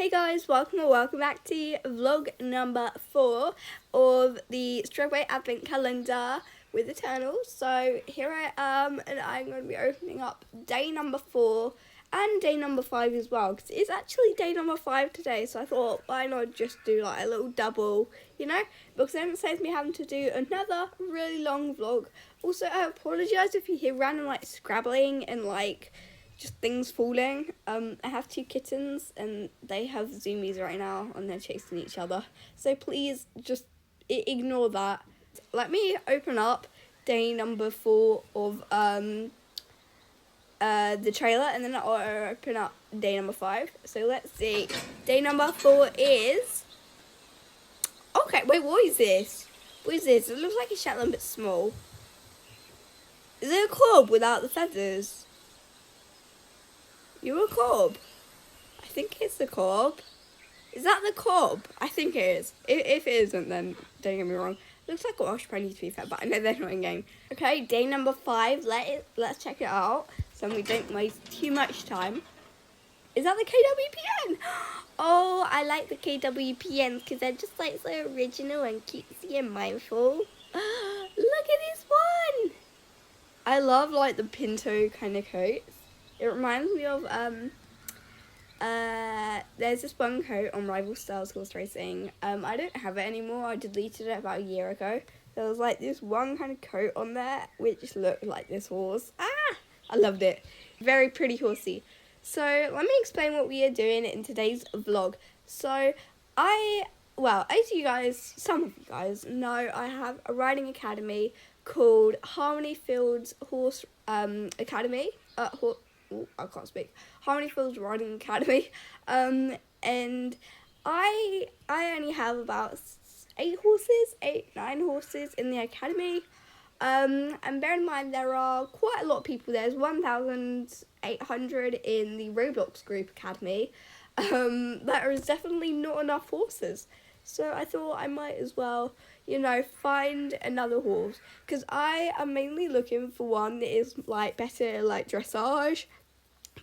Hey guys, welcome back to vlog number 4 of the Strawberry Advent Calendar with Eternals. So here I am, and I'm going to be opening up day number 4 and day number 5 as well, because it's actually day number 5 today. So I thought, why not just do like a little double, because then it saves me having to do another really long vlog. Also, I apologise if you hear random like scrabbling and like just things falling. I have 2 kittens and they have zoomies right now and they're chasing each other, so please just ignore that. Let me open up day number 4 of the trailer, and then I'll open up day number 5. So let's see. Day number 4 is okay. Wait, what is this? It looks like a Shetland but small. Is it a club without the feathers? You're a cob. I think it's the cob. Is that the cob? I think it is. If it isn't, then don't get me wrong. Looks like a Welsh pony to be fair, but I know they're not in game. Okay, day number 5. Let's check it out so we don't waste too much time. Is that the KWPN? Oh, I like the KWPNs because they're just like so original and cutesy and mindful. Look at this one. I love like the pinto kind of coats. It reminds me of, there's this one coat on Rival Stars Horse Racing. I don't have it anymore. I deleted it about a year ago. There was like this one kind of coat on there which looked like this horse. I loved it. Very pretty horsey. So let me explain what we are doing in today's vlog. So as you guys, some of you guys know, I have a riding academy called Harmony Fields Horse Academy. I can't speak. Harmony Fields Riding Academy, and I only have about 9 horses in the academy, and bear in mind there are quite a lot of people. There's 1,800 in the Roblox group academy. That is definitely not enough horses. So I thought I might as well, find another horse, because I am mainly looking for one that is like better like dressage,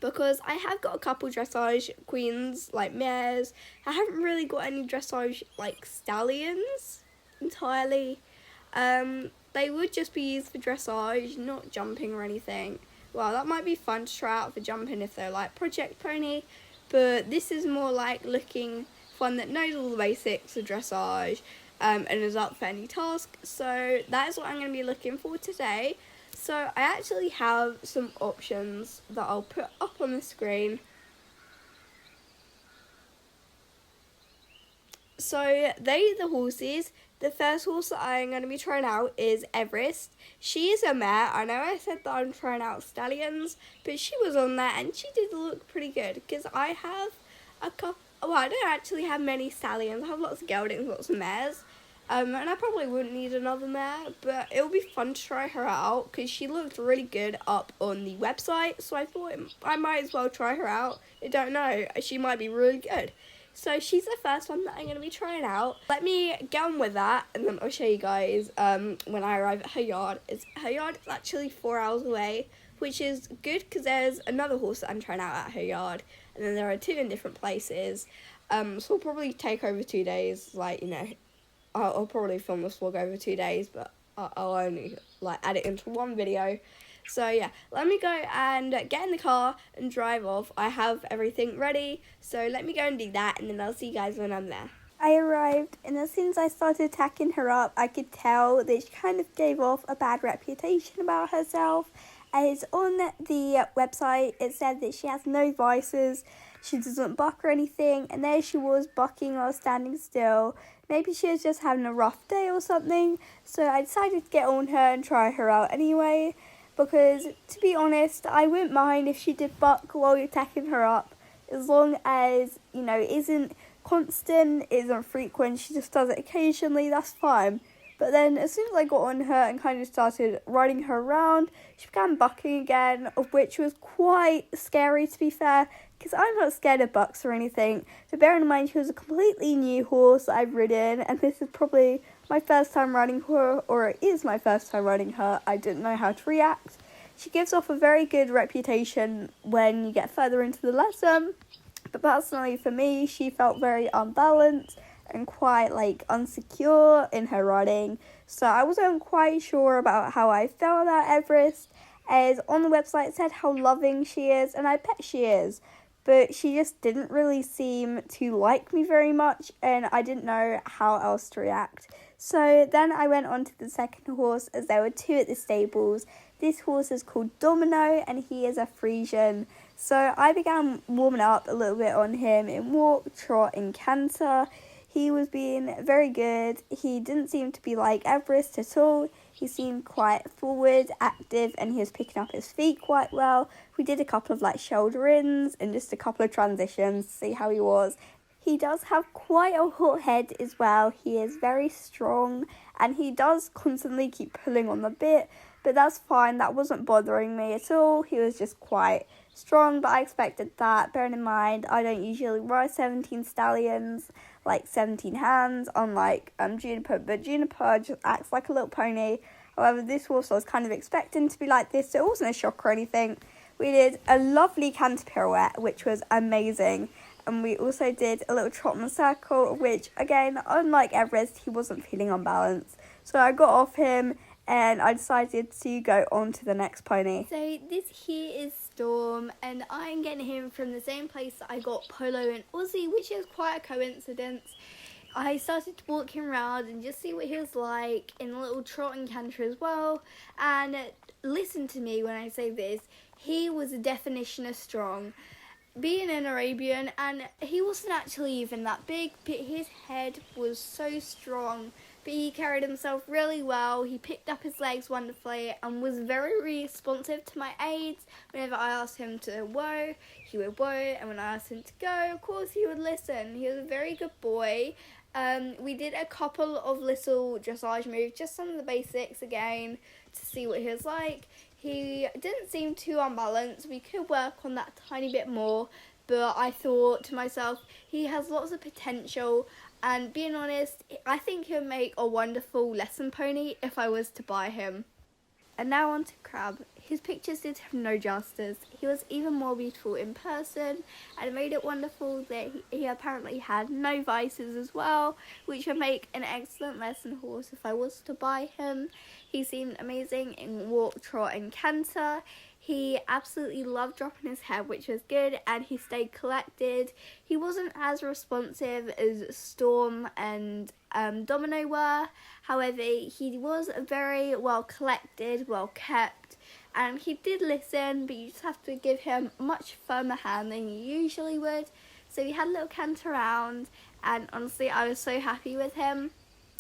because I have got a couple dressage queens like mares. I haven't really got any dressage like stallions entirely. They would just be used for dressage, not jumping or anything. Well, that might be fun to try out for jumping if they're like project pony, but this is more like looking one that knows all the basics of dressage and is up for any task. So that is what I'm going to be looking for today. So I actually have some options that I'll put up on the screen. So they are the horses. The first horse that I'm going to be trying out is Everest. She is a mare. I know I said that I'm trying out stallions, but she was on there and she did look pretty good, because I have a couple. Well, I don't actually have many stallions. I have lots of geldings, lots of mares. And I probably wouldn't need another mare, but it would be fun to try her out because she looked really good up on the website. So I thought I might as well try her out. I don't know, she might be really good. So she's the first one that I'm going to be trying out. Let me get on with that, and then I'll show you guys when I arrive at her yard. Her yard is actually 4 hours away, which is good because there's another horse that I'm trying out at her yard. And then there are 2 in different places. So it'll probably take over 2 days. I'll probably film this vlog over 2 days, but I'll only add it into one video. So yeah, let me go and get in the car and drive off. I have everything ready, so let me go and do that, and then I'll see you guys when I'm there. I arrived, and as soon as I started attacking her up, I could tell that she kind of gave off a bad reputation about herself. As on the website, it said that she has no vices, she doesn't buck or anything, and there she was bucking while standing still. Maybe she was just having a rough day or something, so I decided to get on her and try her out anyway, because to be honest, I wouldn't mind if she did buck while you're attacking her up, as long as, it isn't constant, it isn't frequent, she just does it occasionally, that's fine. But then as soon as I got on her and kind of started riding her around, she began bucking again, of which was quite scary to be fair, because I'm not scared of bucks or anything. But bear in mind, she was a completely new horse that I've ridden, and this is probably my first time riding her, or it is my first time riding her. I didn't know how to react. She gives off a very good reputation when you get further into the lesson, But personally for me, she felt very unbalanced and quite like insecure in her riding. So I wasn't quite sure about how I felt about Everest, as on the website it said how loving she is, and I bet she is. But she just didn't really seem to like me very much, and I didn't know how else to react. So then I went on to the second horse, as there were two at the stables. This horse is called Domino, and he is a Frisian. So I began warming up a little bit on him in walk, trot, and canter. He was being very good. He didn't seem to be like Everest at all. He seemed quite forward, active, and he was picking up his feet quite well. We did a couple of like shoulder ins and just a couple of transitions to see how he was. He does have quite a hot head as well. He is very strong, and he does constantly keep pulling on the bit, but that's fine. That wasn't bothering me at all. He was just quite strong, but I expected that. Bearing in mind, I don't usually ride 17 stallions, like 17 hands, unlike Juniper, but Juniper just acts like a little pony. However, this horse I was kind of expecting to be like this, so it wasn't a shock or anything. We did a lovely canter pirouette, which was amazing, and we also did a little trot in the circle, which, again, unlike Everest, he wasn't feeling unbalanced. So I got off him, and I decided to go on to the next pony. So this here is Storm, and I'm getting him from the same place that I got Polo and Aussie, which is quite a coincidence. I started to walk him around and just see what he was like in a little trot and canter as well. And listen to me when I say this, he was a definition of strong. Being an Arabian, and he wasn't actually even that big, but his head was so strong. But he carried himself really well. He picked up his legs wonderfully and was very responsive to my aids. Whenever I asked him to whoa, he would whoa, and when I asked him to go, of course he would listen. He was a very good boy. We did a couple of little dressage moves, just some of the basics again, to see what he was like. He didn't seem too unbalanced. We could work on that a tiny bit more, but I thought to myself, he has lots of potential, and being honest, I think he'll make a wonderful lesson pony if I was to buy him. And now on to Crab. His pictures did him no justice. He was even more beautiful in person, and it made it wonderful that he apparently had no vices as well, which would make an excellent lesson horse if I was to buy him. He seemed amazing in walk, trot, and canter. He absolutely loved dropping his head, which was good, and he stayed collected. He wasn't as responsive as Storm and Domino were. However, he was very well collected, well kept, and he did listen, but you just have to give him a much firmer hand than you usually would. So he had a little canter around, and honestly, I was so happy with him.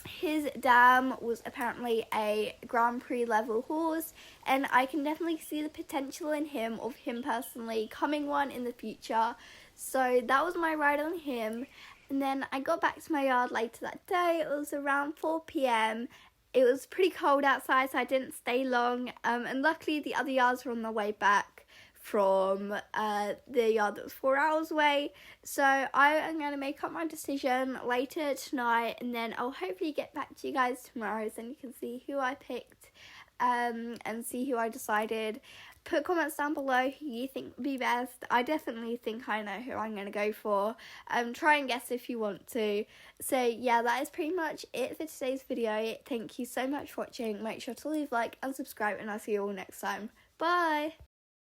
His dam was apparently a Grand Prix level horse, and I can definitely see the potential in him, of him personally coming one in the future. So that was my ride on him. And then I got back to my yard later that day. It was around 4 p.m. It was pretty cold outside, so I didn't stay long. And luckily the other yards were on the way back from the yard that was 4 hours away. So I am going to make up my decision later tonight, and then I'll hopefully get back to you guys tomorrow, so you can see who I picked and see who I decided. Put comments down below who you think would be best. I definitely think I know who I'm going to go for. Try and guess if you want to. So yeah, that is pretty much it for today's video. Thank you so much for watching. Make sure to leave a like and subscribe, and I'll see you all next time. Bye!